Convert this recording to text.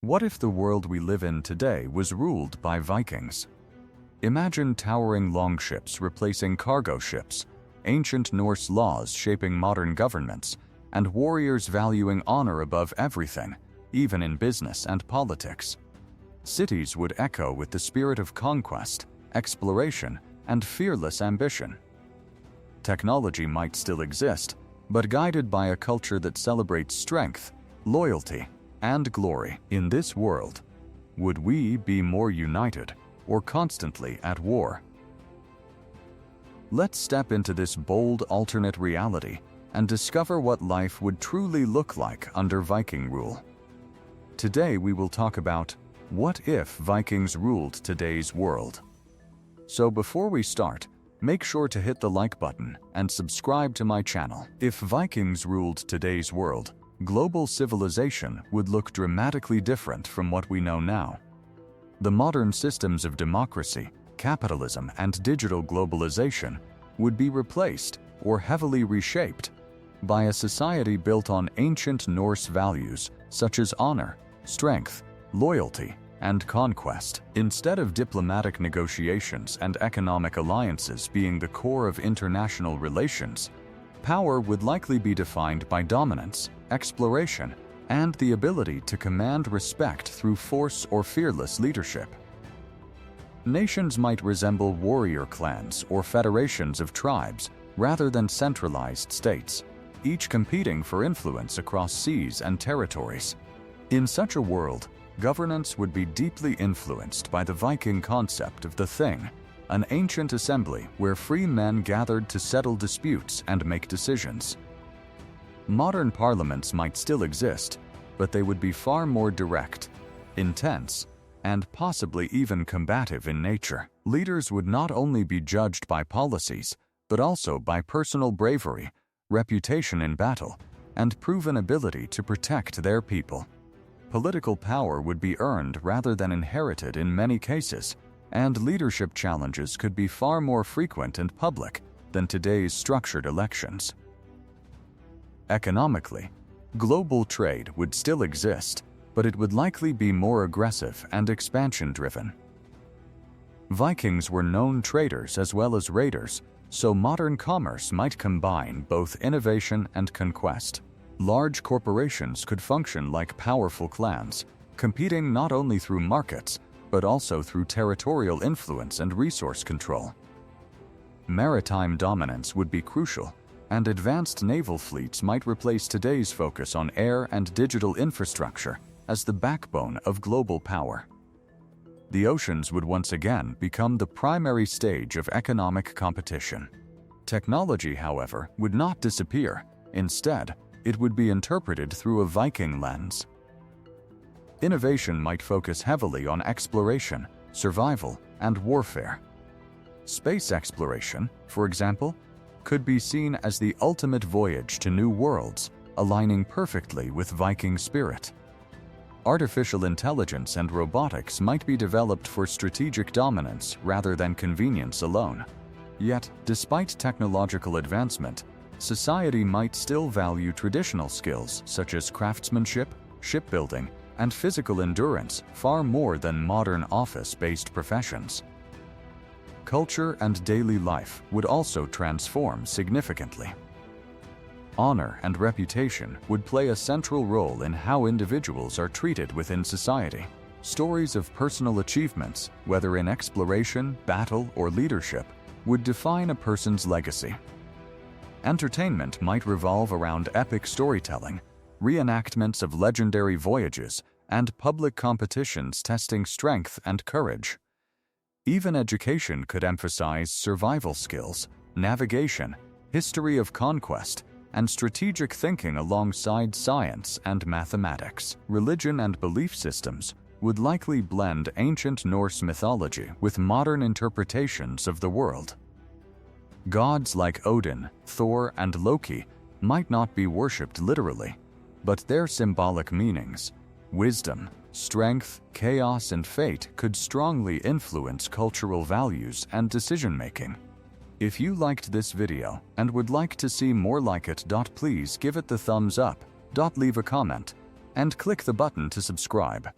What if the world we live in today was ruled by Vikings? Imagine towering longships replacing cargo ships, ancient Norse laws shaping modern governments, and warriors valuing honor above everything, even in business and politics. Cities would echo with the spirit of conquest, exploration, and fearless ambition. Technology might still exist, but guided by a culture that celebrates strength, loyalty, and glory. In this world, would we be more united or constantly at war? Let's step into this bold alternate reality and discover what life would truly look like under Viking rule. Today we will talk about what if Vikings ruled today's world. So before we start, make sure to hit the like button and subscribe to my channel. If Vikings ruled today's world, global civilization would look dramatically different from what we know now. The modern systems of democracy, capitalism, and digital globalization would be replaced or heavily reshaped by a society built on ancient Norse values such as honor, strength, loyalty, and conquest. Instead of diplomatic negotiations and economic alliances being the core of international relations, power would likely be defined by dominance, exploration, and the ability to command respect through force or fearless leadership. Nations might resemble warrior clans or federations of tribes rather than centralized states, each competing for influence across seas and territories. In such a world, governance would be deeply influenced by the Viking concept of the Thing, an ancient assembly where free men gathered to settle disputes and make decisions. Modern parliaments might still exist, but they would be far more direct, intense, and possibly even combative in nature. Leaders would not only be judged by policies, but also by personal bravery, reputation in battle, and proven ability to protect their people. Political power would be earned rather than inherited in many cases, and leadership challenges could be far more frequent and public than today's structured elections. Economically, global trade would still exist, but it would likely be more aggressive and expansion-driven. Vikings were known traders as well as raiders, so modern commerce might combine both innovation and conquest. Large corporations could function like powerful clans, competing not only through markets, but also through territorial influence and resource control. Maritime dominance would be crucial, and advanced naval fleets might replace today's focus on air and digital infrastructure as the backbone of global power. The oceans would once again become the primary stage of economic competition. Technology, however, would not disappear. Instead, it would be interpreted through a Viking lens. Innovation might focus heavily on exploration, survival, and warfare. Space exploration, for example, could be seen as the ultimate voyage to new worlds, aligning perfectly with Viking spirit. Artificial intelligence and robotics might be developed for strategic dominance rather than convenience alone. Yet, despite technological advancement, society might still value traditional skills such as craftsmanship, shipbuilding, and physical endurance far more than modern office-based professions. Culture and daily life would also transform significantly. Honor and reputation would play a central role in how individuals are treated within society. Stories of personal achievements, whether in exploration, battle, or leadership, would define a person's legacy. Entertainment might revolve around epic storytelling, reenactments of legendary voyages, and public competitions testing strength and courage. Even education could emphasize survival skills, navigation, history of conquest, and strategic thinking alongside science and mathematics. Religion and belief systems would likely blend ancient Norse mythology with modern interpretations of the world. Gods like Odin, Thor, and Loki might not be worshipped literally, but their symbolic meanings, wisdom, strength, chaos, and fate could strongly influence cultural values and decision-making. If you liked this video and would like to see more like it, please give it the thumbs up, leave a comment, and click the button to subscribe.